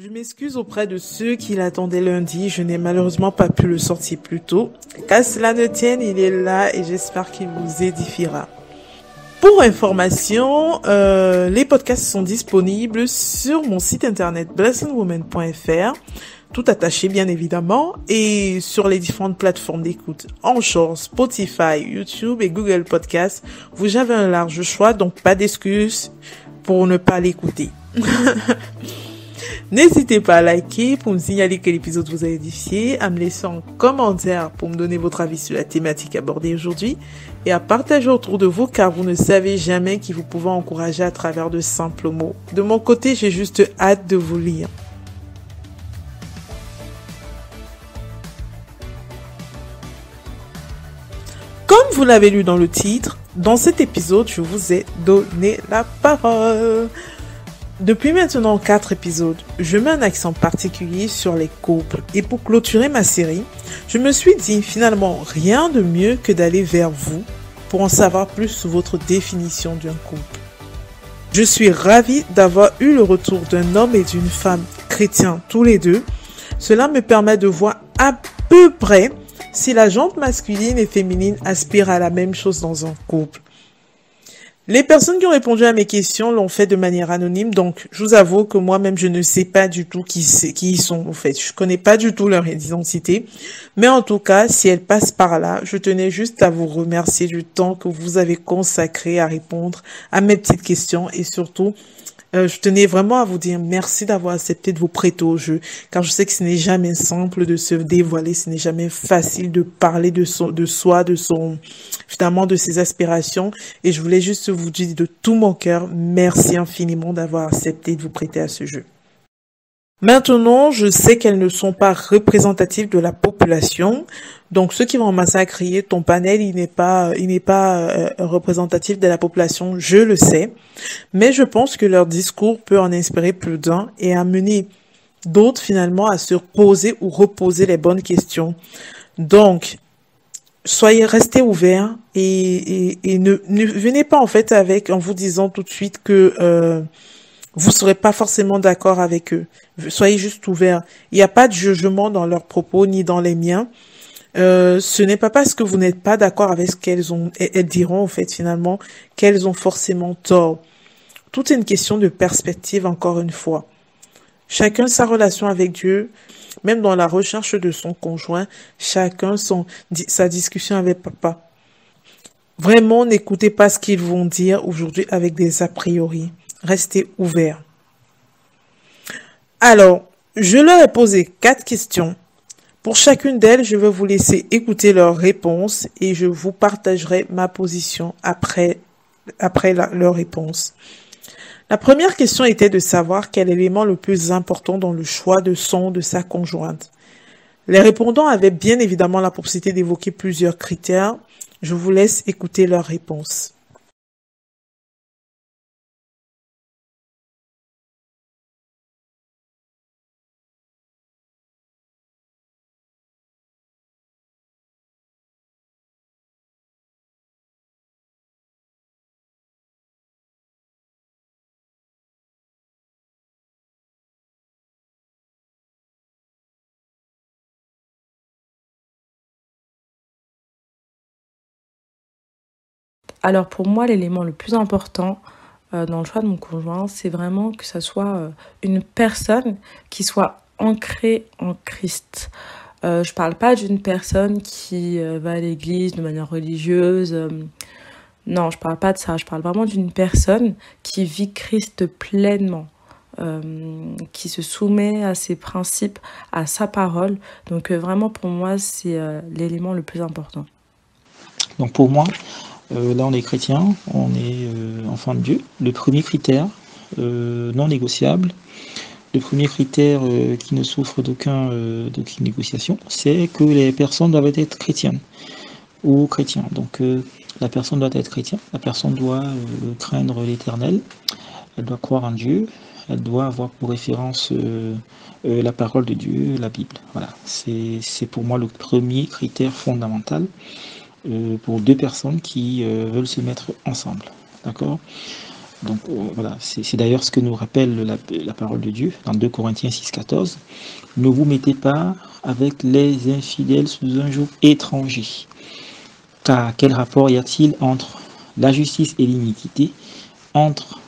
Je m'excuse auprès de ceux qui l'attendaient lundi, je n'ai malheureusement pas pu le sortir plus tôt. Qu'à cela ne tienne, il est là et j'espère qu'il vous édifiera. Pour information, les podcasts sont disponibles sur mon site internet blessedwoman.fr, tout attaché bien évidemment, et sur les différentes plateformes d'écoute, Anchor, Spotify, YouTube et Google Podcasts. Vous avez un large choix, donc pas d'excuses pour ne pas l'écouter. N'hésitez pas à liker pour me signaler que l'épisode vous a édifié, à me laisser un commentaire pour me donner votre avis sur la thématique abordée aujourd'hui et à partager autour de vous car vous ne savez jamais qui vous pouvez encourager à travers de simples mots. De mon côté, j'ai juste hâte de vous lire. Comme vous l'avez lu dans le titre, dans cet épisode, je vous ai donné la parole. Depuis maintenant 4 épisodes, je mets un accent particulier sur les couples et pour clôturer ma série, je me suis dit finalement rien de mieux que d'aller vers vous pour en savoir plus sur votre définition d'un couple. Je suis ravie d'avoir eu le retour d'un homme et d'une femme chrétiens tous les deux. Cela me permet de voir à peu près si la jante masculine et féminine aspirent à la même chose dans un couple. Les personnes qui ont répondu à mes questions l'ont fait de manière anonyme, donc je vous avoue que moi-même je ne sais pas du tout qui ils sont en fait. Je connais pas du tout leur identité, mais en tout cas, si elles passent par là, je tenais juste à vous remercier du temps que vous avez consacré à répondre à mes petites questions et surtout, je tenais vraiment à vous dire merci d'avoir accepté de vous prêter au jeu, car je sais que ce n'est jamais simple de se dévoiler, ce n'est jamais facile de parler de soi, finalement de ses aspirations, et je voulais juste vous dire de tout mon cœur, merci infiniment d'avoir accepté de vous prêter à ce jeu. Maintenant, je sais qu'elles ne sont pas représentatives de la population. Donc, ceux qui vont massacrer ton panel, il n'est pas représentatif de la population, je le sais. Mais je pense que leur discours peut en inspirer plus d'un et amener d'autres finalement à se poser ou reposer les bonnes questions. Donc, restez ouverts et ne venez pas en fait en vous disant tout de suite que vous serez pas forcément d'accord avec eux. Soyez juste ouverts. Il n'y a pas de jugement dans leurs propos ni dans les miens. Ce n'est pas parce que vous n'êtes pas d'accord avec ce elles diront en fait finalement qu'elles ont forcément tort. Tout est une question de perspective encore une fois. Chacun sa relation avec Dieu, même dans la recherche de son conjoint, chacun sa discussion avec papa. Vraiment, n'écoutez pas ce qu'ils vont dire aujourd'hui avec des a priori. Restez ouverts. Alors, je leur ai posé 4 questions. Pour chacune d'elles, je vais vous laisser écouter leurs réponses et je vous partagerai ma position après leur réponse. La première question était de savoir quel élément le plus important dans le choix de son de sa conjointe. Les répondants avaient bien évidemment la possibilité d'évoquer plusieurs critères. Je vous laisse écouter leurs réponses. Alors pour moi, l'élément le plus important dans le choix de mon conjoint, c'est vraiment que ça soit une personne qui soit ancrée en Christ. Je parle pas d'une personne qui va à l'église de manière religieuse. Non, je parle pas de ça. Je parle vraiment d'une personne qui vit Christ pleinement, qui se soumet à ses principes, à sa parole. Donc vraiment pour moi, c'est l'élément le plus important. Donc pour moi, là on est chrétien, on est enfant de Dieu. Le premier critère non négociable, le premier critère qui ne souffre d'aucune négociation, c'est que les personnes doivent être chrétiennes ou chrétiens. Donc la personne doit être chrétienne, la personne doit craindre l'Éternel, elle doit croire en Dieu, elle doit avoir pour référence la parole de Dieu, la Bible. Voilà, c'est pour moi le premier critère fondamental pour deux personnes qui veulent se mettre ensemble. D'accord ? Donc voilà, c'est d'ailleurs ce que nous rappelle la parole de Dieu dans 2 Corinthiens 6,14. Ne vous mettez pas avec les infidèles sous un joug étranger. Car quel rapport y a-t-il entre la justice et l'iniquité, entre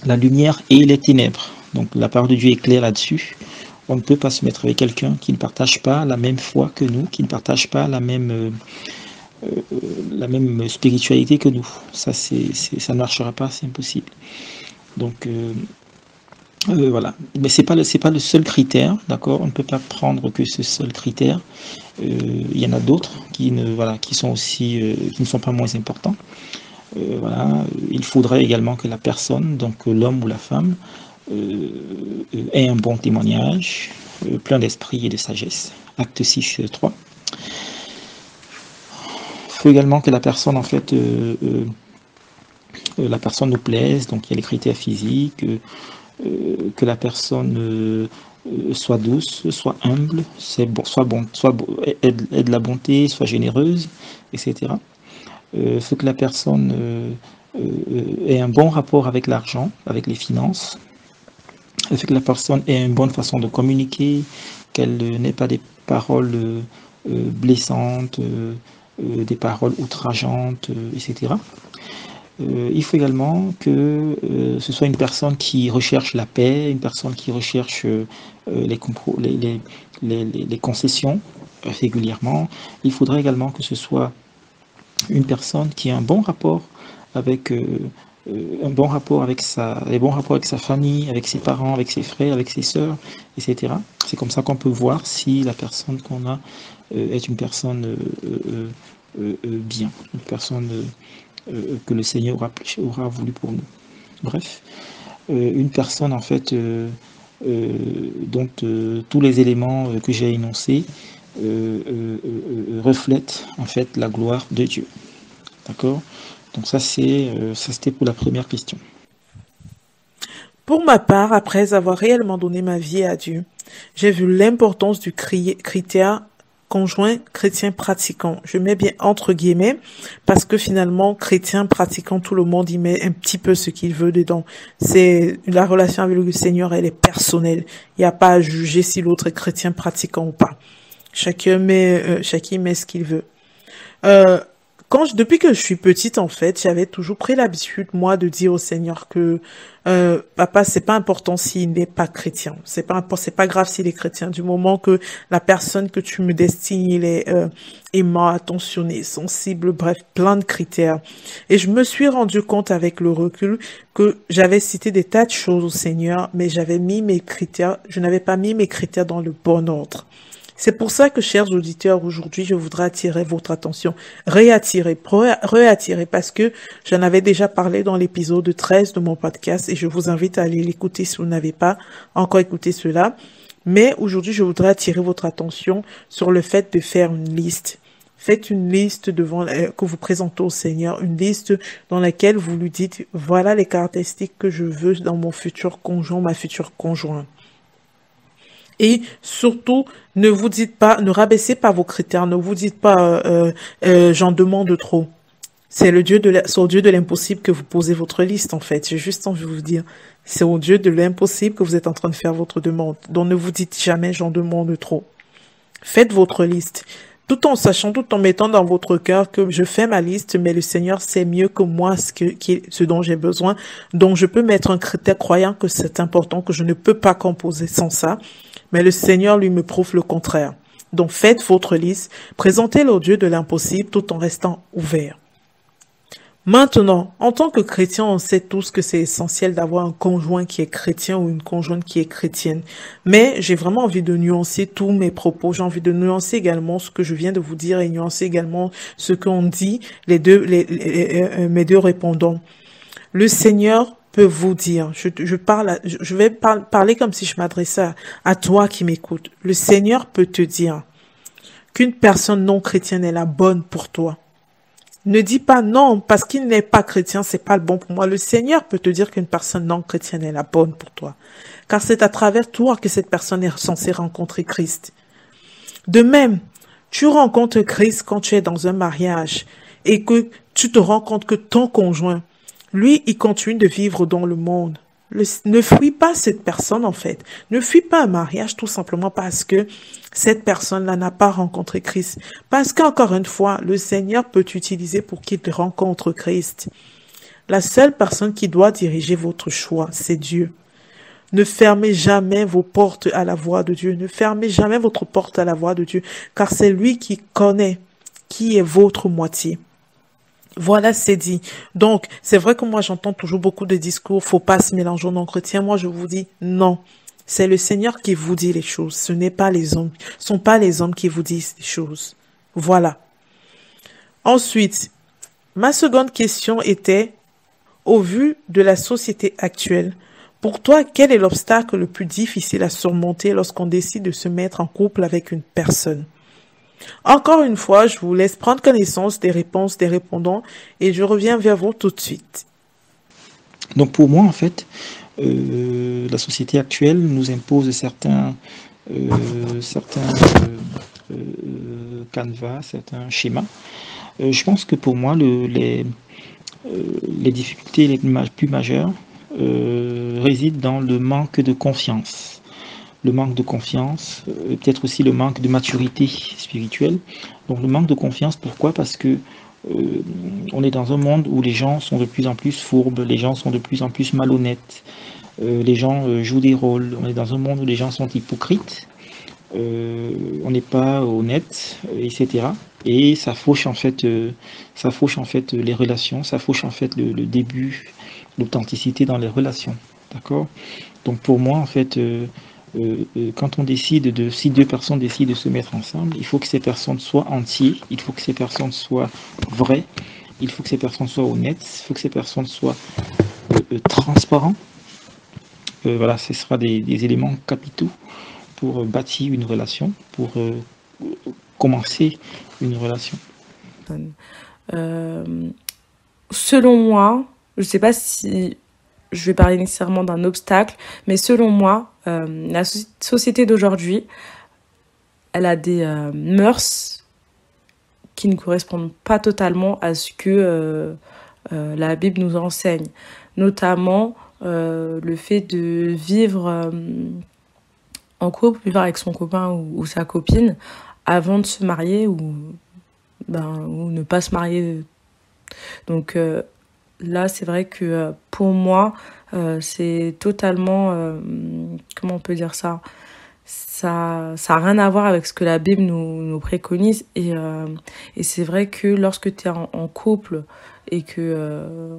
la lumière et les ténèbres? Donc la parole de Dieu est claire là-dessus. On ne peut pas se mettre avec quelqu'un qui ne partage pas la même foi que nous, qui ne partage pas la même spiritualité que nous. Ça ne marchera pas, c'est impossible. Donc voilà. Mais c'est pas le seul critère, d'accord. On ne peut pas prendre que ce seul critère. Il y en a d'autres qui sont aussi qui ne sont pas moins importants. Voilà. Il faudrait également que la personne, donc l'homme ou la femme, ait un bon témoignage, plein d'esprit et de sagesse. Acte 6, 3. Il faut également que la personne, en fait, la personne nous plaise, donc il y a les critères physiques, que la personne soit douce, soit humble, ait de la bonté, soit généreuse, etc. Il faut que la personne ait un bon rapport avec l'argent, avec les finances. Il faut que la personne ait une bonne façon de communiquer, qu'elle n'ait pas des paroles blessantes, des paroles outrageantes, etc. Il faut également que ce soit une personne qui recherche la paix, une personne qui recherche les concessions régulièrement. Il faudrait également que ce soit une personne qui a un bon rapport avec sa famille, avec ses parents, avec ses frères, avec ses sœurs, etc. C'est comme ça qu'on peut voir si la personne qu'on a est une personne bien, une personne que le Seigneur aura voulu pour nous. Bref, une personne en fait dont tous les éléments que j'ai énoncés reflètent en fait la gloire de Dieu. D'accord? Donc ça c'était pour la première question. Pour ma part, après avoir réellement donné ma vie à Dieu, j'ai vu l'importance du critère conjoint chrétien pratiquant. Je mets bien entre guillemets parce que finalement chrétien pratiquant, tout le monde y met un petit peu ce qu'il veut dedans. C'est la relation avec le Seigneur, elle est personnelle. Il n'y a pas à juger si l'autre est chrétien pratiquant ou pas. Chacun met ce qu'il veut. Depuis que je suis petite, en fait, j'avais toujours pris l'habitude, moi, de dire au Seigneur que, papa, c'est pas important s'il n'est pas chrétien. C'est pas grave s'il est chrétien. Du moment que la personne que tu me destines, il est, aimant, attentionné, sensible, bref, plein de critères. Et je me suis rendu compte avec le recul que j'avais cité des tas de choses au Seigneur, mais je n'avais pas mis mes critères dans le bon ordre. C'est pour ça que, chers auditeurs, aujourd'hui, je voudrais attirer votre attention, réattirer, parce que j'en avais déjà parlé dans l'épisode 13 de mon podcast et je vous invite à aller l'écouter si vous n'avez pas encore écouté cela. Mais aujourd'hui, je voudrais attirer votre attention sur le fait de faire une liste. Faites une liste que vous présentez au Seigneur, une liste dans laquelle vous lui dites, voilà les caractéristiques que je veux dans mon futur conjoint, ma future conjointe. Et surtout, ne rabaissez pas vos critères, ne vous dites pas j'en demande trop. C'est au Dieu de l'impossible que vous posez votre liste, en fait. J'ai juste envie de vous dire, c'est au Dieu de l'impossible que vous êtes en train de faire votre demande. Donc ne vous dites jamais j'en demande trop. Faites votre liste. Tout en sachant, tout en mettant dans votre cœur que je fais ma liste, mais le Seigneur sait mieux que moi ce dont j'ai besoin. Donc je peux mettre un critère croyant que c'est important, que je ne peux pas composer sans ça. Mais le Seigneur, lui, me prouve le contraire. Donc, faites votre liste, présentez-le au Dieu de l'impossible tout en restant ouvert. Maintenant, en tant que chrétien, on sait tous que c'est essentiel d'avoir un conjoint qui est chrétien ou une conjointe qui est chrétienne. Mais j'ai vraiment envie de nuancer tous mes propos. J'ai envie de nuancer également ce que je viens de vous dire et nuancer également ce qu'ont dit mes deux répondants. Le Seigneur peut vous dire, je vais parler comme si je m'adressais à toi qui m'écoutes. Le Seigneur peut te dire qu'une personne non chrétienne est la bonne pour toi. Ne dis pas non, parce qu'il n'est pas chrétien, c'est pas le bon pour moi. Le Seigneur peut te dire qu'une personne non chrétienne est la bonne pour toi. Car c'est à travers toi que cette personne est censée rencontrer Christ. De même, tu rencontres Christ quand tu es dans un mariage et que tu te rends compte que ton conjoint, lui, il continue de vivre dans le monde. Ne fuis pas cette personne, en fait. Ne fuis pas un mariage tout simplement parce que cette personne-là n'a pas rencontré Christ. Parce qu'encore une fois, le Seigneur peut t'utiliser pour qu'il te rencontre Christ. La seule personne qui doit diriger votre choix, c'est Dieu. Ne fermez jamais vos portes à la voix de Dieu. Ne fermez jamais votre porte à la voix de Dieu, car c'est lui qui connaît qui est votre moitié. Voilà, c'est dit. Donc, c'est vrai que moi, j'entends toujours beaucoup de discours, faut pas se mélanger aux non-chrétiens. Moi, je vous dis non. C'est le Seigneur qui vous dit les choses. Ce n'est pas les hommes. Ce sont pas les hommes qui vous disent les choses. Voilà. Ensuite, ma seconde question était, au vu de la société actuelle, pour toi, quel est l'obstacle le plus difficile à surmonter lorsqu'on décide de se mettre en couple avec une personne? Encore une fois, je vous laisse prendre connaissance des réponses des répondants et je reviens vers vous tout de suite. Donc pour moi, en fait, la société actuelle nous impose certains canevas, certains schémas. Je pense que pour moi, les difficultés les plus majeures résident dans le manque de confiance. Le manque de confiance, peut-être aussi le manque de maturité spirituelle. Donc le manque de confiance, pourquoi? Parce que on est dans un monde où les gens sont de plus en plus fourbes, les gens sont de plus en plus malhonnêtes, les gens jouent des rôles. On est dans un monde où les gens sont hypocrites, on n'est pas honnête, etc. Et ça fauche en fait les relations, ça fauche en fait le début, l'authenticité dans les relations. D'accord? Donc pour moi, en fait, quand on décide si deux personnes décident de se mettre ensemble, il faut que ces personnes soient entières, il faut que ces personnes soient vraies, il faut que ces personnes soient honnêtes, il faut que ces personnes soient transparentes. Voilà, ce sera des éléments capitaux pour bâtir une relation, pour commencer une relation. Selon moi, je ne sais pas si je vais parler nécessairement d'un obstacle, mais selon moi, la société d'aujourd'hui, elle a des mœurs qui ne correspondent pas totalement à ce que la Bible nous enseigne. Notamment le fait de vivre en couple, vivre avec son copain ou sa copine avant de se marier ou ne pas se marier. Donc là, c'est vrai que pour moi, c'est totalement... comment on peut dire ça? Ça n'a rien à voir avec ce que la Bible nous préconise. Et c'est vrai que lorsque tu es en couple et que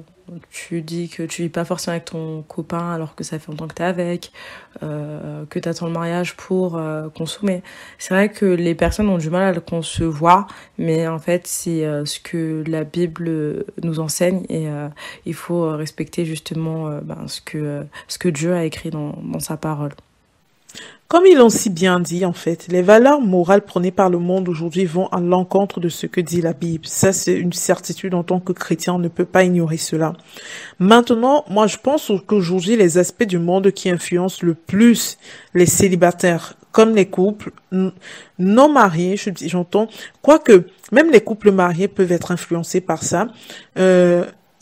tu dis que tu vis pas forcément avec ton copain alors que ça fait longtemps que tu es avec, que tu attends le mariage pour consommer. C'est vrai que les personnes ont du mal à le concevoir, mais en fait, c'est ce que la Bible nous enseigne et il faut respecter justement ce que Dieu a écrit dans sa parole. Comme ils l'ont si bien dit, en fait, les valeurs morales prônées par le monde aujourd'hui vont à l'encontre de ce que dit la Bible. Ça, c'est une certitude en tant que chrétien, on ne peut pas ignorer cela. Maintenant, moi, je pense qu'aujourd'hui, les aspects du monde qui influencent le plus les célibataires, comme les couples non mariés, j'entends, quoique même les couples mariés peuvent être influencés par ça.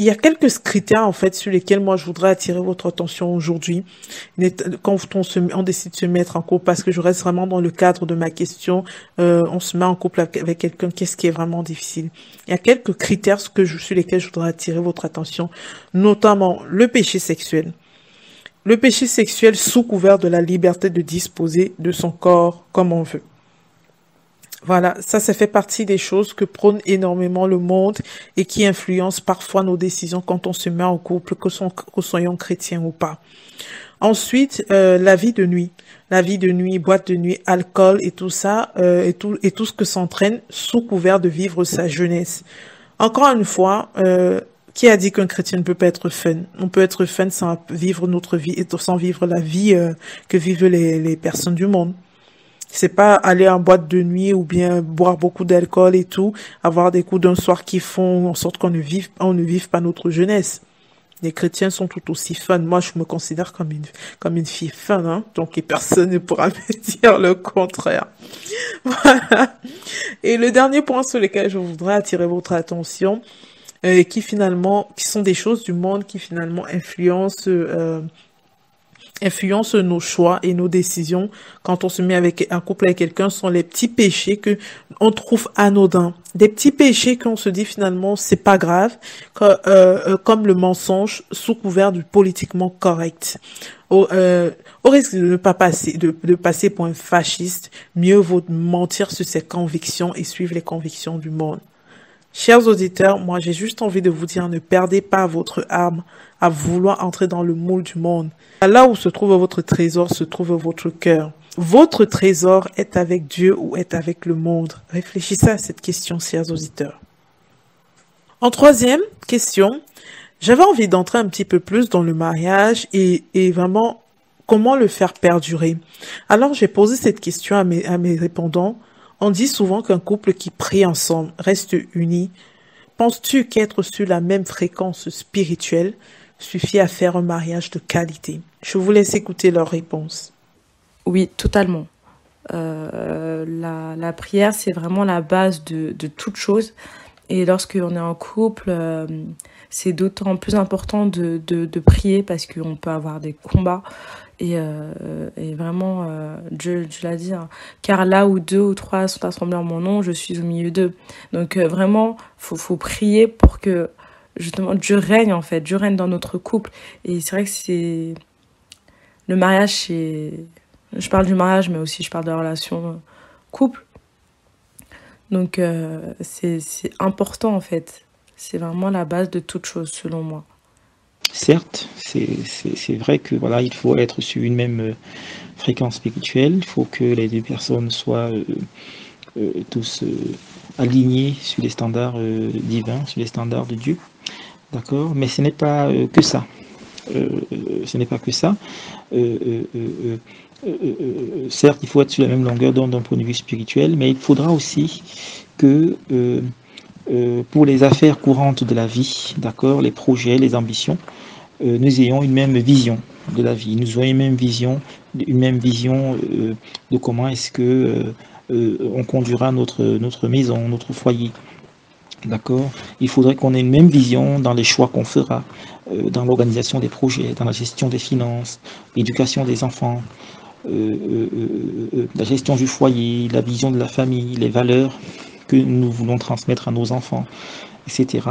Il y a quelques critères en fait sur lesquels moi je voudrais attirer votre attention aujourd'hui quand on décide de se mettre en couple, parce que je reste vraiment dans le cadre de ma question. On se met en couple avec quelqu'un, qu'est-ce qui est vraiment difficile? Il y a quelques critères sur lesquels je voudrais attirer votre attention, notamment le péché sexuel. Le péché sexuel sous couvert de la liberté de disposer de son corps comme on veut. Voilà, ça fait partie des choses que prône énormément le monde et qui influencent parfois nos décisions quand on se met en couple, que soyons chrétiens ou pas. Ensuite, la vie de nuit. La vie de nuit, boîte de nuit, alcool et tout ça, et tout ce que s'entraîne sous couvert de vivre sa jeunesse. Encore une fois, qui a dit qu'un chrétien ne peut pas être fun? On peut être fun sans vivre notre vie, sans vivre la vie que vivent les personnes du monde. C'est pas aller en boîte de nuit ou bien boire beaucoup d'alcool et tout, avoir des coups d'un soir qui font en sorte qu'on ne vive pas notre jeunesse. Les chrétiens sont tout aussi fun. Moi, je me considère comme une fille fun, hein. Donc, personne ne pourra me dire le contraire. Voilà. Et le dernier point sur lequel je voudrais attirer votre attention, qui sont des choses du monde qui finalement influencent nos choix et nos décisions quand on se met avec un couple avec quelqu'un. Sont les petits péchés que on trouve anodins, des petits péchés qu'on se dit finalement c'est pas grave, comme le mensonge sous couvert du politiquement correct. Au risque de ne pas passer de passer pour un fasciste, mieux vaut mentir sur ses convictions et suivre les convictions du monde. Chers auditeurs, moi j'ai juste envie de vous dire, ne perdez pas votre âme à vouloir entrer dans le moule du monde. Là où se trouve votre trésor, se trouve votre cœur. Votre trésor est avec Dieu ou est avec le monde? Réfléchissez à cette question, chers auditeurs. En troisième question, j'avais envie d'entrer un petit peu plus dans le mariage et vraiment comment le faire perdurer. Alors j'ai posé cette question à mes répondants. On dit souvent qu'un couple qui prie ensemble reste uni. Penses-tu qu'être sur la même fréquence spirituelle suffit à faire un mariage de qualité? Je vous laisse écouter leurs réponses. Oui, totalement. La prière, c'est vraiment la base de toute chose. Et lorsqu'on est en couple, c'est d'autant plus important de prier parce qu'on peut avoir des combats. Et vraiment, Dieu l'a dit, hein, car là où 2 ou 3 sont assemblés en mon nom, je suis au milieu d'eux. Donc vraiment, faut prier pour que justement Dieu règne en fait, Dieu règne dans notre couple. Et c'est vrai que c'est le mariage, je parle du mariage, mais aussi je parle de la relation couple. Donc c'est important en fait. C'est vraiment la base de toute chose selon moi. Certes, c'est vrai que voilà, il faut être sur une même fréquence spirituelle. Il faut que les deux personnes soient tous alignés sur les standards divins, sur les standards de Dieu. D'accord? Mais ce n'est pas que ça. Ce n'est pas que ça. Certes, il faut être sur la même longueur d'onde d'un point de vue spirituel, mais il faudra aussi que pour les affaires courantes de la vie, d'accord, les projets, les ambitions, nous ayons une même vision de la vie. Nous ayons une même vision de comment est-ce que on conduira notre maison, notre foyer. D'accord? Il faudrait qu'on ait une même vision dans les choix qu'on fera, dans l'organisation des projets, dans la gestion des finances, l'éducation des enfants, la gestion du foyer, la vision de la famille, les valeurs que nous voulons transmettre à nos enfants, etc.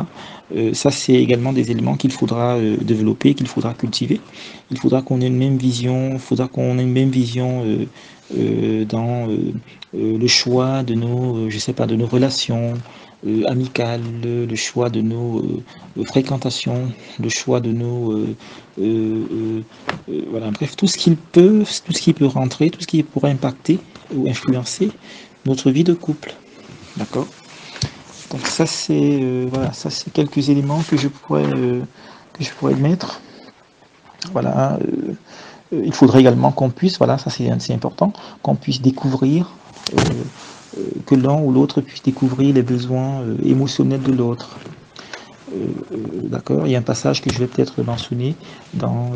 Ça, c'est également des éléments qu'il faudra développer, qu'il faudra cultiver. Il faudra qu'on ait une même vision, dans le choix de nos, de nos relations amicales, le choix de nos fréquentations, le choix de nos, voilà, bref, tout ce qui peut rentrer, tout ce qui pourrait impacter ou influencer notre vie de couple. D'accord? Donc ça c'est voilà, ça c'est quelques éléments que je pourrais mettre. Voilà, il faudrait également qu'on puisse, voilà, ça c'est important, qu'on puisse découvrir, que l'un ou l'autre puisse découvrir les besoins émotionnels de l'autre. D'accord? Il y a un passage que je vais peut-être mentionner dans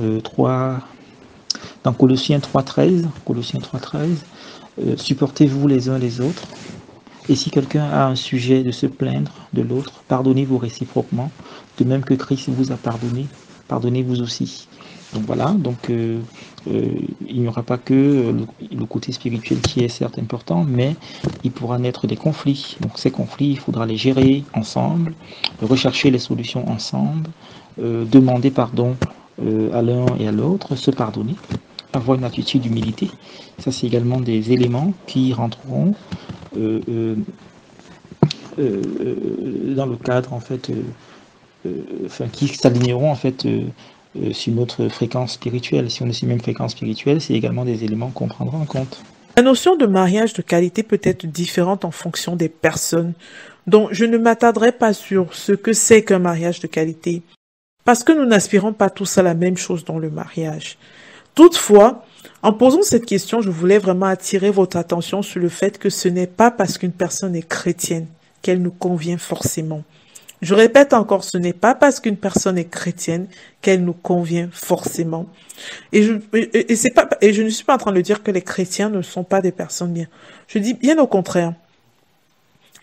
Colossiens 3.13. Colossiens 3.13. Supportez-vous les uns les autres. Et si quelqu'un a un sujet de se plaindre de l'autre, pardonnez-vous réciproquement, de même que Christ vous a pardonné, pardonnez-vous aussi. Donc voilà, il n'y aura pas que le côté spirituel qui est certes important, mais il pourra naître des conflits. Donc ces conflits, il faudra les gérer ensemble, rechercher les solutions ensemble, demander pardon à l'un et à l'autre, se pardonner, avoir une attitude d'humilité. Ça, c'est également des éléments qui rentreront dans le cadre en fait, qui s'aligneront en fait sur notre fréquence spirituelle. Si on est sur la même fréquence spirituelle, c'est également des éléments qu'on prendra en compte. La notion de mariage de qualité peut être différente en fonction des personnes, donc je ne m'attarderai pas sur ce que c'est qu'un mariage de qualité, parce que nous n'aspirons pas tous à la même chose dans le mariage. Toutefois, en posant cette question, je voulais vraiment attirer votre attention sur le fait que ce n'est pas parce qu'une personne est chrétienne qu'elle nous convient forcément. Je répète encore, ce n'est pas parce qu'une personne est chrétienne qu'elle nous convient forcément. Et je ne suis pas en train de dire que les chrétiens ne sont pas des personnes bien. Je dis bien au contraire.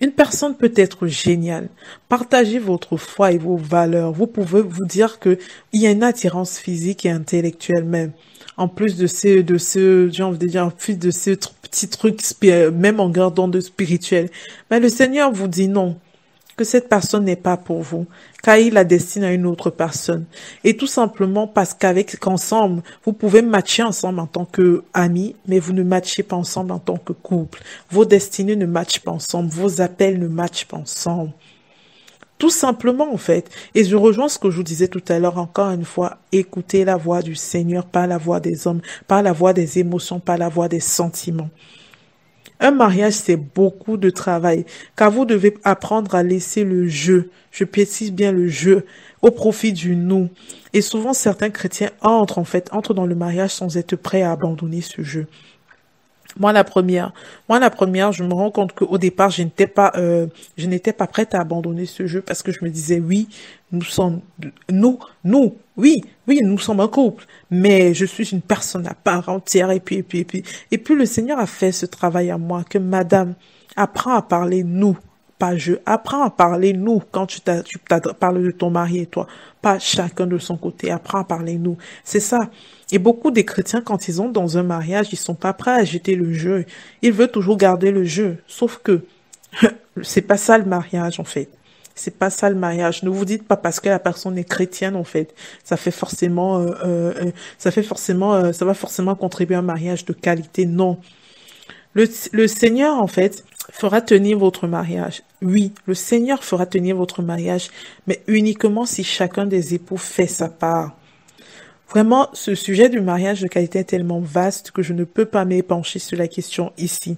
Une personne peut être géniale. Partagez votre foi et vos valeurs. Vous pouvez vous dire que il y a une attirance physique et intellectuelle même. En plus j'ai envie de dire, en plus de ce petit truc, même en gardant de spirituel. Mais le Seigneur vous dit non, que cette personne n'est pas pour vous, car il la destine à une autre personne. Et tout simplement parce qu'ensemble, vous pouvez matcher ensemble en tant que amis, mais vous ne matchez pas ensemble en tant que couple. Vos destinées ne matchent pas ensemble, vos appels ne matchent pas ensemble. Tout simplement, en fait. Et je rejoins ce que je vous disais tout à l'heure, encore une fois, écoutez la voix du Seigneur, pas la voix des hommes, pas la voix des émotions, pas la voix des sentiments. Un mariage, c'est beaucoup de travail, car vous devez apprendre à laisser le je précise bien le je, au profit du nous. Et souvent, certains chrétiens entrent dans le mariage sans être prêts à abandonner ce jeu. Moi, la première, je me rends compte qu'au départ, je n'étais pas prête à abandonner ce jeu parce que je me disais, oui, nous sommes un couple, mais je suis une personne à part entière et puis le Seigneur a fait ce travail à moi que madame, apprends à parler nous. Pas je. Apprends à parler nous quand tu parles de ton mari et toi. Pas chacun de son côté. Apprends à parler nous. C'est ça. Et beaucoup des chrétiens, quand ils ont dans un mariage, ils sont pas prêts à jeter le jeu. Ils veulent toujours garder le jeu. Sauf que c'est pas ça le mariage, en fait. C'est pas ça le mariage. Ne vous dites pas parce que la personne est chrétienne, en fait. Ça va forcément contribuer à un mariage de qualité. Non. Le Seigneur, en fait, fera tenir votre mariage. Oui, le Seigneur fera tenir votre mariage, mais uniquement si chacun des époux fait sa part. Vraiment, ce sujet du mariage de qualité est tellement vaste que je ne peux pas m'épancher sur la question ici.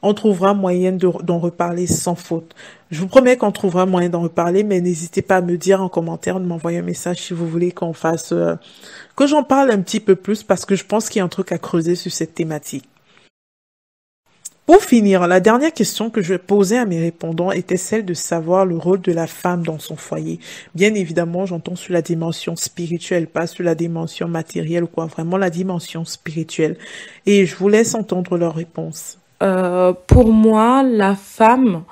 On trouvera moyen d'en reparler sans faute. Je vous promets qu'on trouvera moyen d'en reparler, mais n'hésitez pas à me dire en commentaire, de m'envoyer un message si vous voulez que j'en parle un petit peu plus parce que je pense qu'il y a un truc à creuser sur cette thématique. Pour finir, la dernière question que je posais à mes répondants était celle de savoir le rôle de la femme dans son foyer. Bien évidemment, j'entends sur la dimension spirituelle, pas sur la dimension matérielle ou quoi, vraiment la dimension spirituelle. Et je vous laisse entendre leurs réponses. Pour moi, la femme,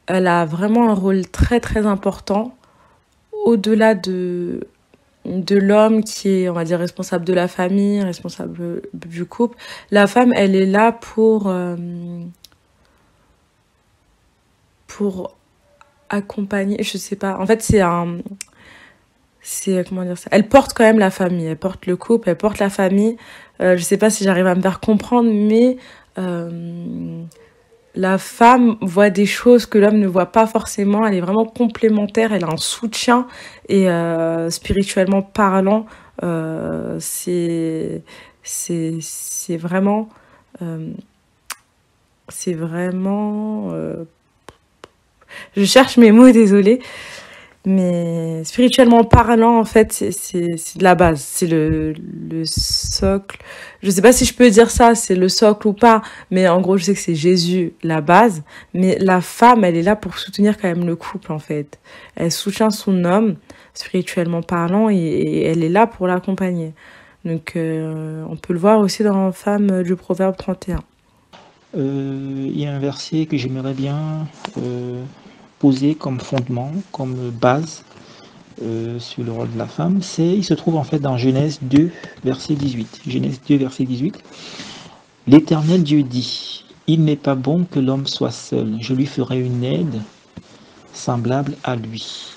elle a vraiment un rôle très très important au-delà de l'homme qui est, on va dire, responsable de la famille, responsable du couple. La femme, elle est là pour accompagner, je sais pas. En fait, comment dire ça? Elle porte quand même la famille, elle porte le couple, elle porte la famille. Je sais pas si j'arrive à me faire comprendre, mais la femme voit des choses que l'homme ne voit pas forcément. Elle est vraiment complémentaire. Elle a un soutien et spirituellement parlant, c'est vraiment je cherche mes mots, désolée. Mais spirituellement parlant, en fait, c'est de la base, c'est le socle. Je sais pas si je peux dire ça, c'est le socle ou pas, mais en gros, je sais que c'est Jésus, la base. Mais la femme, elle est là pour soutenir quand même le couple, en fait. Elle soutient son homme, spirituellement parlant, et elle est là pour l'accompagner. Donc, on peut le voir aussi dans Femme du Proverbe 31. Il y a un verset que j'aimerais bien poser comme fondement, comme base sur le rôle de la femme. Il se trouve en fait dans Genèse 2, verset 18. Genèse 2, verset 18. L'Éternel Dieu dit, il n'est pas bon que l'homme soit seul. Je lui ferai une aide semblable à lui.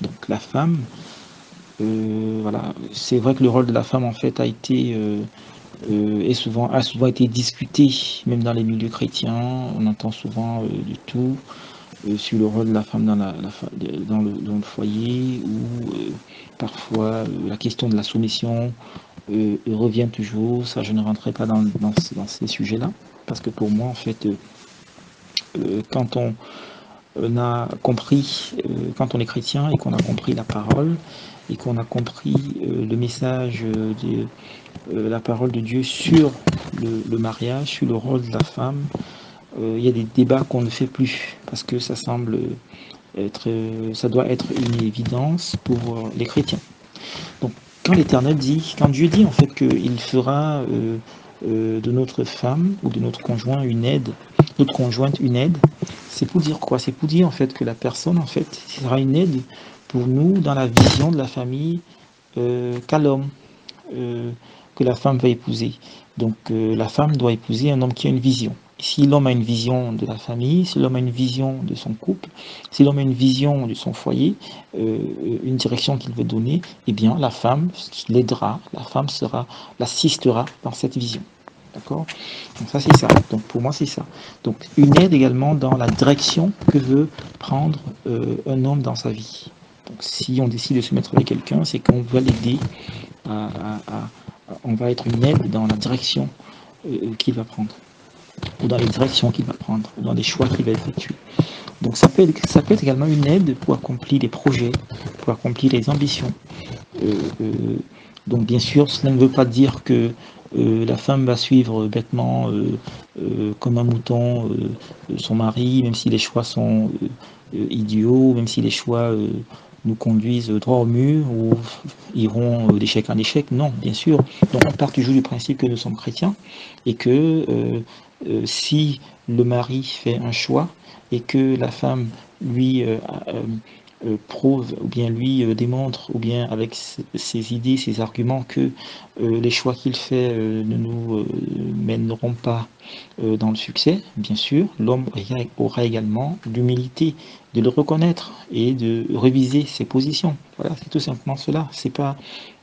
Donc la femme, voilà, c'est vrai que le rôle de la femme en fait a souvent été discuté, même dans les milieux chrétiens. On entend souvent du tout sur le rôle de la femme dans le foyer, ou parfois la question de la soumission revient toujours. Ça, je ne rentrerai pas dans ces sujets-là, parce que pour moi, en fait, quand on a compris, quand on est chrétien et qu'on a compris la parole, et qu'on a compris le message de la parole de Dieu sur le mariage, sur le rôle de la femme, il y a des débats qu'on ne fait plus, parce que ça doit être une évidence pour les chrétiens. Donc quand Dieu dit en fait qu'il fera de notre femme ou de notre conjoint une aide, notre conjointe une aide, c'est pour dire quoi? C'est pour dire en fait que la personne en fait sera une aide pour nous dans la vision de la famille qu'a l'homme, que la femme va épouser. Donc la femme doit épouser un homme qui a une vision. Si l'homme a une vision de la famille, si l'homme a une vision de son couple, si l'homme a une vision de son foyer, une direction qu'il veut donner, eh bien la femme l'aidera, la femme l'assistera dans cette vision. D'accord? Donc ça c'est ça. Donc pour moi c'est ça. Donc une aide également dans la direction que veut prendre un homme dans sa vie. Donc si on décide de se mettre avec quelqu'un, c'est qu'on va l'aider on va être une aide dans la direction qu'il va prendre, ou dans les directions qu'il va prendre, ou dans les choix qu'il va effectuer. Donc ça peut être également une aide pour accomplir les projets, pour accomplir les ambitions. Donc bien sûr, cela ne veut pas dire que la femme va suivre bêtement, comme un mouton, son mari, même si les choix sont idiots, même si les choix nous conduisent droit au mur ou iront d'échec en échec. Non, bien sûr. Donc on part toujours du principe que nous sommes chrétiens et que si le mari fait un choix et que la femme lui prouve ou bien lui démontre ou bien avec ses idées, ses arguments que les choix qu'il fait ne nous mèneront pas dans le succès, bien sûr, l'homme aura également l'humilité de le reconnaître et de réviser ses positions. Voilà, c'est tout simplement cela. C'est pas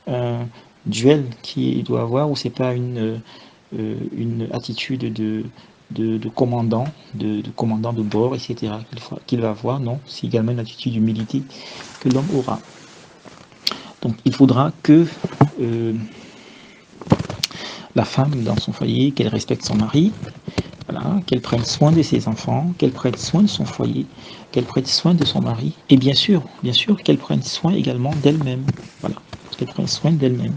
un duel qu'il doit avoir ou c'est pas une attitude de commandant, de commandant de bord, etc. qu'il va avoir. Non, c'est également une attitude d'humilité que l'homme aura. Donc il faudra que la femme dans son foyer, qu'elle respecte son mari, voilà, qu'elle prenne soin de ses enfants, qu'elle prenne soin de son foyer, qu'elle prenne soin de son mari, et bien sûr qu'elle prenne soin également d'elle-même. Voilà, qu'elle prenne soin d'elle-même.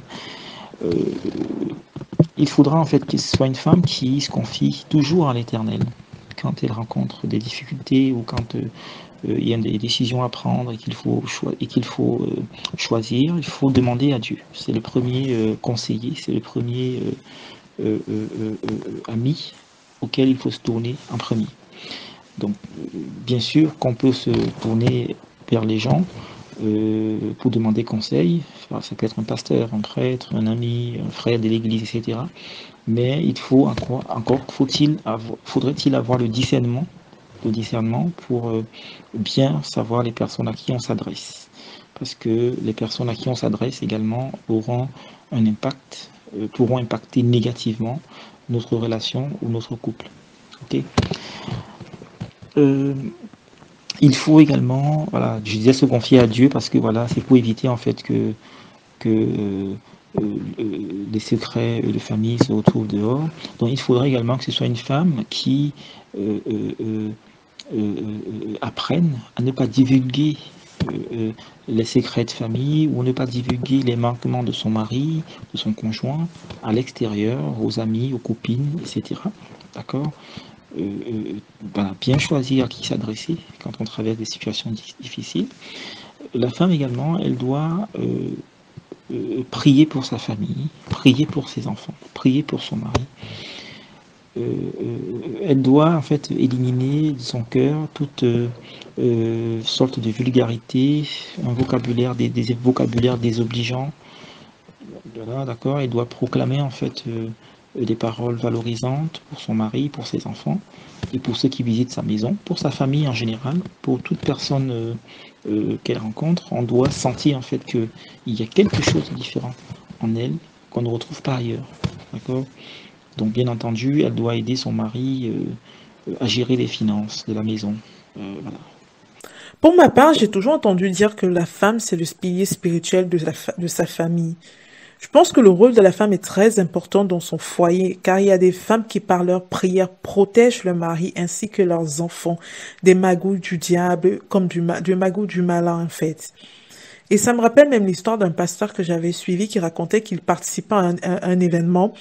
Il faudra en fait que ce soit une femme qui se confie toujours à l'Éternel quand elle rencontre des difficultés ou quand il y a des décisions à prendre et qu'il faut choisir, il faut demander à Dieu. C'est le premier conseiller, c'est le premier ami auquel il faut se tourner en premier. Donc bien sûr qu'on peut se tourner vers les gens pour demander conseil. Ça peut être un pasteur, un prêtre, un ami, un frère de l'église, etc. Mais il faut faudrait-il avoir le discernement pour bien savoir les personnes à qui on s'adresse. Parce que les personnes à qui on s'adresse également auront un impact, pourront impacter négativement notre relation ou notre couple. Ok. Il faut également, voilà, je disais se confier à Dieu parce que voilà, c'est pour éviter en fait que les secrets de famille se retrouvent dehors. Donc il faudrait également que ce soit une femme qui apprenne à ne pas divulguer les secrets de famille ou ne pas divulguer les manquements de son mari, de son conjoint à l'extérieur, aux amis, aux copines, etc. D'accord? Bien choisir à qui s'adresser quand on traverse des situations difficiles. La femme également, elle doit prier pour sa famille, prier pour ses enfants, prier pour son mari. Elle doit en fait éliminer de son cœur toute sorte de vulgarité, un vocabulaire, des vocabulaires désobligeants. Voilà, d'accord. Elle doit proclamer en fait des paroles valorisantes pour son mari, pour ses enfants et pour ceux qui visitent sa maison, pour sa famille en général, pour toute personne qu'elle rencontre. On doit sentir en fait qu'il y a quelque chose de différent en elle qu'on ne retrouve pas ailleurs. D'accord? Donc bien entendu, elle doit aider son mari à gérer les finances de la maison. Voilà. Pour ma part, j'ai toujours entendu dire que la femme, c'est le pilier spirituel de sa famille. Je pense que le rôle de la femme est très important dans son foyer, car il y a des femmes qui, par leur prière, protègent le mari ainsi que leurs enfants des magouilles du diable, comme du magouille du malin, en fait. Et ça me rappelle même l'histoire d'un pasteur que j'avais suivi qui racontait qu'il participait à un événement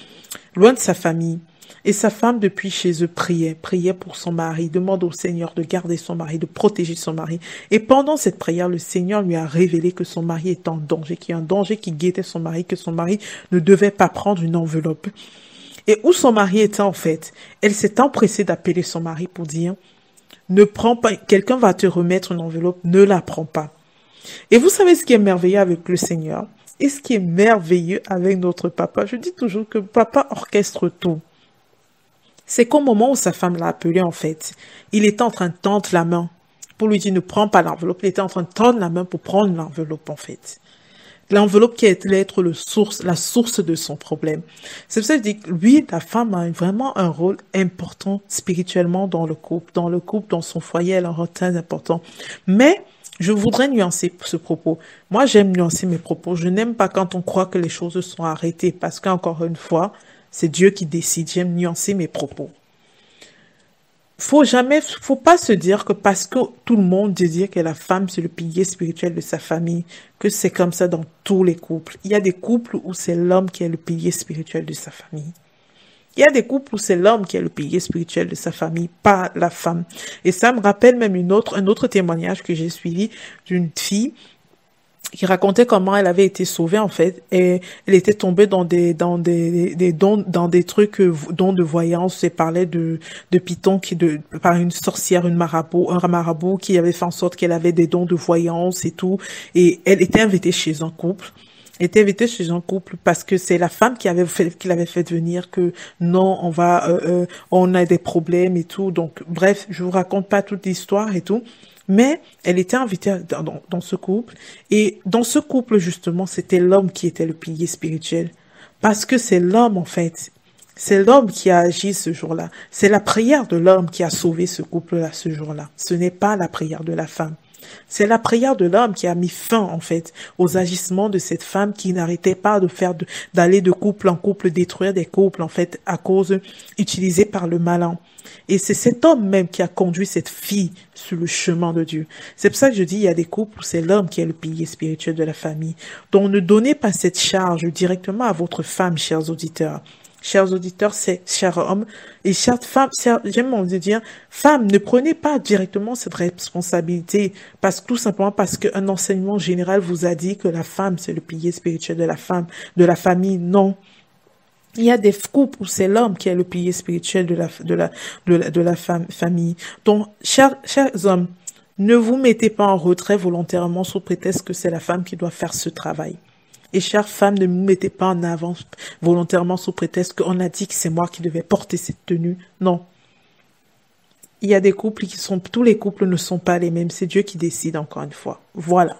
loin de sa famille. Et sa femme, depuis chez eux, priait pour son mari, demande au Seigneur de garder son mari, de protéger son mari. Et pendant cette prière, le Seigneur lui a révélé que son mari est en danger, qu'il y a un danger qui guettait son mari, que son mari ne devait pas prendre une enveloppe. Et où son mari était en fait, elle s'est empressée d'appeler son mari pour dire, ne prends pas, quelqu'un va te remettre une enveloppe, ne la prends pas. Et vous savez ce qui est merveilleux avec le Seigneur et ce qui est merveilleux avec notre papa. Je dis toujours que papa orchestre tout. C'est qu'au moment où sa femme l'a appelé, en fait, il était en train de tendre la main pour lui dire ne prends pas l'enveloppe. Il était en train de tendre la main pour prendre l'enveloppe, en fait. L'enveloppe qui allait être la source de son problème. C'est pour ça que je dis que lui, la femme a vraiment un rôle important spirituellement dans le couple, dans son foyer, elle a un rôle très important. Mais je voudrais nuancer ce propos. Moi, j'aime nuancer mes propos. Je n'aime pas quand on croit que les choses sont arrêtées parce qu'encore une fois, c'est Dieu qui décide. J'aime nuancer mes propos. Faut pas se dire que parce que tout le monde dit que la femme c'est le pilier spirituel de sa famille, que c'est comme ça dans tous les couples. Il y a des couples où c'est l'homme qui est le pilier spirituel de sa famille. Il y a des couples où c'est l'homme qui est le pilier spirituel de sa famille, pas la femme. Et ça me rappelle même un autre témoignage que j'ai suivi d'une fille qui racontait comment elle avait été sauvée en fait et elle était tombée dans des dons dans des trucs dons de voyance et parlait de Python par une sorcière un marabout qui avait fait en sorte qu'elle avait des dons de voyance et tout et elle était invitée chez un couple. Elle était invitée chez un couple parce que c'est la femme qui l'avait fait venir que non on a des problèmes et tout donc bref je vous raconte pas toute l'histoire et tout. Mais elle était invitée dans ce couple. Et dans ce couple, justement, c'était l'homme qui était le pilier spirituel. Parce que c'est l'homme, en fait. C'est l'homme qui a agi ce jour-là. C'est la prière de l'homme qui a sauvé ce couple-là ce jour-là. Ce n'est pas la prière de la femme. C'est la prière de l'homme qui a mis fin, en fait, aux agissements de cette femme qui n'arrêtait pas d'aller de couple en couple, détruire des couples, en fait, à cause utilisée par le malin. Et c'est cet homme même qui a conduit cette fille sur le chemin de Dieu. C'est pour ça que je dis, il y a des couples où c'est l'homme qui est le pilier spirituel de la famille. Donc ne donnez pas cette charge directement à votre femme, chers auditeurs. Chers auditeurs, c'est chers hommes et chères femmes, j'aime dire, femmes, ne prenez pas directement cette responsabilité tout simplement parce qu'un enseignement général vous a dit que la femme, c'est le pilier spirituel de la famille. Non. Il y a des couples où c'est l'homme qui est le pilier spirituel de la famille. Donc, chers hommes, ne vous mettez pas en retrait volontairement sous prétexte que c'est la femme qui doit faire ce travail. Et chères femmes, ne vous mettez pas en avant volontairement sous prétexte qu'on a dit que c'est moi qui devais porter cette tenue. Non. Il y a des couples tous les couples ne sont pas les mêmes. C'est Dieu qui décide encore une fois. Voilà.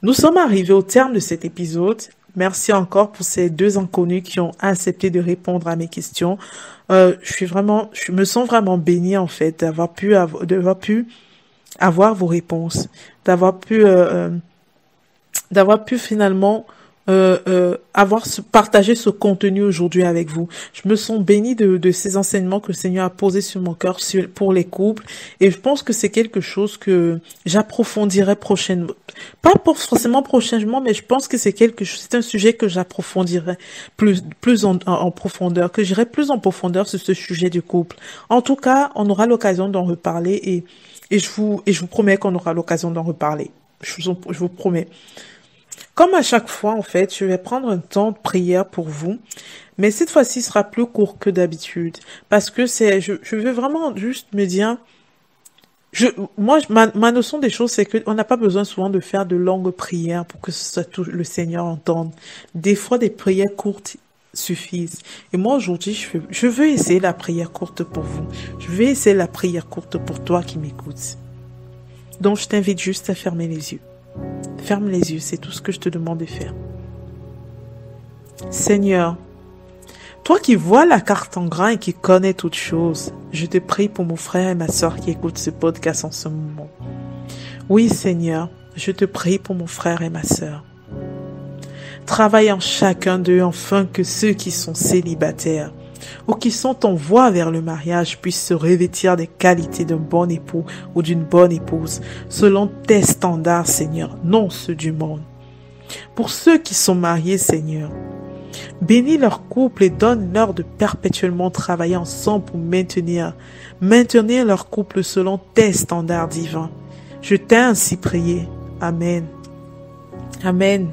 Nous sommes arrivés au terme de cet épisode. Merci encore pour ces deux inconnus qui ont accepté de répondre à mes questions. Je me sens vraiment bénie en fait d'avoir pu avoir vos réponses, d'avoir pu finalement partager ce contenu aujourd'hui avec vous. Je me sens bénie de ces enseignements que le Seigneur a posés sur mon cœur pour les couples et je pense que c'est quelque chose que j'approfondirai prochainement. Pas forcément prochainement, mais je pense que c'est un sujet que j'approfondirai plus en profondeur, que j'irai plus en profondeur sur ce sujet du couple. En tout cas, on aura l'occasion d'en reparler et je vous promets qu'on aura l'occasion d'en reparler. Je vous promets. Comme à chaque fois, en fait, je vais prendre un temps de prière pour vous, mais cette fois-ci, ce sera plus court que d'habitude, parce que je veux vraiment juste me dire, ma notion des choses, c'est qu'on n'a pas besoin souvent de faire de longues prières pour que le Seigneur entende. Des fois, des prières courtes suffisent. Et moi, aujourd'hui, je veux essayer la prière courte pour vous. Je vais essayer la prière courte pour toi qui m'écoutes. Donc, je t'invite juste à fermer les yeux. Ferme les yeux, c'est tout ce que je te demande de faire. Seigneur, toi qui vois la carte en grand et qui connais toutes choses, je te prie pour mon frère et ma sœur qui écoutent ce podcast en ce moment. Oui, Seigneur, je te prie pour mon frère et ma sœur. Travaille en chacun d'eux afin que ceux qui sont célibataires ou qui sont en voie vers le mariage puissent se revêtir des qualités d'un bon époux ou d'une bonne épouse, selon tes standards, Seigneur, non ceux du monde. Pour ceux qui sont mariés, Seigneur, bénis leur couple et donne-leur de perpétuellement travailler ensemble pour maintenir leur couple selon tes standards divins. Je t'ai ainsi prié. Amen. Amen.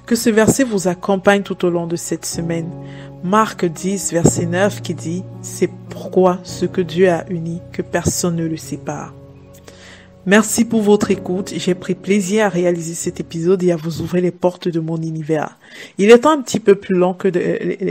Que ce verset vous accompagne tout au long de cette semaine. Marc 10, verset 9 qui dit « C'est pourquoi ce que Dieu a uni, que personne ne le sépare. » Merci pour votre écoute. J'ai pris plaisir à réaliser cet épisode et à vous ouvrir les portes de mon univers. Il est un petit peu plus long que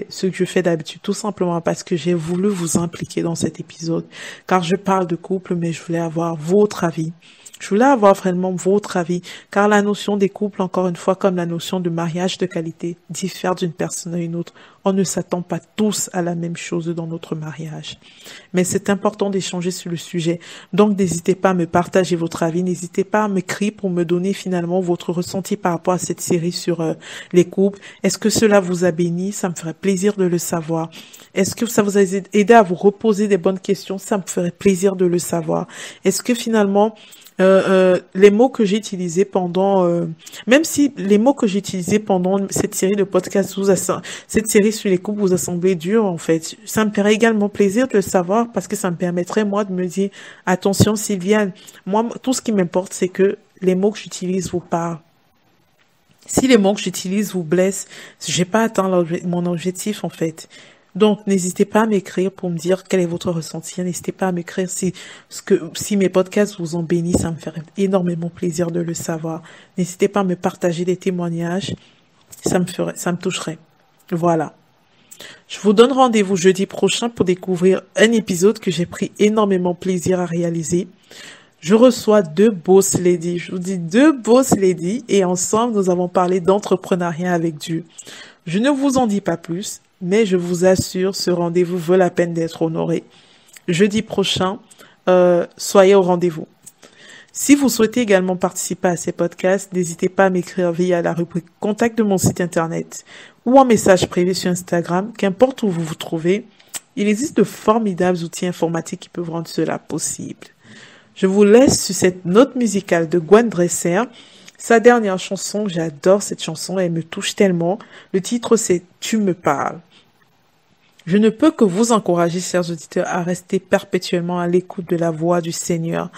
ce que je fais d'habitude, tout simplement parce que j'ai voulu vous impliquer dans cet épisode, car je parle de couple, mais je voulais avoir votre avis. Je voulais avoir vraiment votre avis, car la notion des couples, encore une fois, comme la notion de mariage de qualité, diffère d'une personne à une autre. On ne s'attend pas tous à la même chose dans notre mariage. Mais c'est important d'échanger sur le sujet. Donc, n'hésitez pas à me partager votre avis. N'hésitez pas à m'écrire pour me donner finalement votre ressenti par rapport à cette série sur les couples. Est-ce que cela vous a béni? Ça me ferait plaisir de le savoir. Est-ce que ça vous a aidé à vous reposer des bonnes questions? Ça me ferait plaisir de le savoir. Est-ce que finalement, les mots que j'ai utilisés pendant, même si les mots que j'ai utilisés pendant cette série de podcasts, cette série sur les couples vous a semblé dur, en fait, ça me ferait également plaisir de le savoir parce que ça me permettrait, moi, de me dire, attention, Sylviane, moi, tout ce qui m'importe, c'est que les mots que j'utilise vous parlent. Si les mots que j'utilise vous blessent, j'ai pas atteint mon objectif, en fait. Donc, n'hésitez pas à m'écrire pour me dire quel est votre ressenti. N'hésitez pas à m'écrire si mes podcasts vous ont béni. Ça me ferait énormément plaisir de le savoir. N'hésitez pas à me partager des témoignages. Ça me toucherait. Voilà. Je vous donne rendez-vous jeudi prochain pour découvrir un épisode que j'ai pris énormément plaisir à réaliser. Je reçois 2 boss ladies. Je vous dis 2 boss ladies et ensemble, nous avons parlé d'entrepreneuriat avec Dieu. Je ne vous en dis pas plus. Mais je vous assure, ce rendez-vous vaut la peine d'être honoré. Jeudi prochain, soyez au rendez-vous. Si vous souhaitez également participer à ces podcasts, n'hésitez pas à m'écrire via la rubrique contact de mon site internet ou en message privé sur Instagram, qu'importe où vous vous trouvez. Il existe de formidables outils informatiques qui peuvent rendre cela possible. Je vous laisse sur cette note musicale de Gwen Dresser. Sa dernière chanson, j'adore cette chanson, elle me touche tellement. Le titre, c'est « Tu me parles ». Je ne peux que vous encourager, chers auditeurs, à rester perpétuellement à l'écoute de la voix du Seigneur.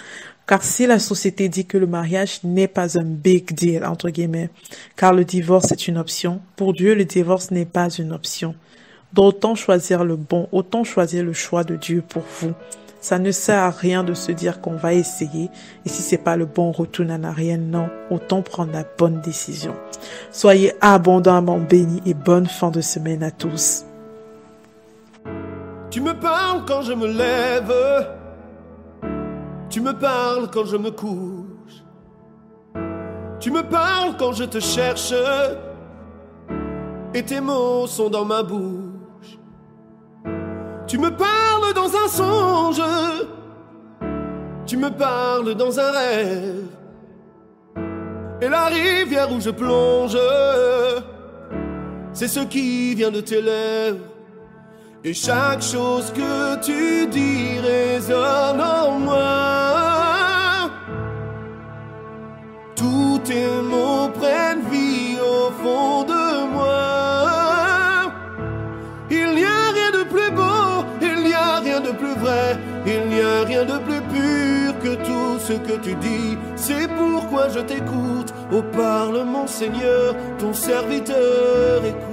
Car si la société dit que le mariage n'est pas un big deal, entre guillemets, car le divorce est une option, pour Dieu, le divorce n'est pas une option. Donc, autant choisir le bon, autant choisir le choix de Dieu pour vous. Ça ne sert à rien de se dire qu'on va essayer, et si c'est pas le bon, on retourne en arrière. Non, autant prendre la bonne décision. Soyez abondamment bénis et bonne fin de semaine à tous. Tu me parles quand je me lève, tu me parles quand je me couche, tu me parles quand je te cherche, et tes mots sont dans ma bouche. Tu me parles dans un songe, tu me parles dans un rêve, et la rivière où je plonge, c'est ce qui vient de tes lèvres. Et chaque chose que tu dis résonne en moi. Tous tes mots prennent vie au fond de moi. Il n'y a rien de plus beau, il n'y a rien de plus vrai, il n'y a rien de plus pur que tout ce que tu dis. C'est pourquoi je t'écoute. Oh, parle mon Seigneur, ton serviteur écoute.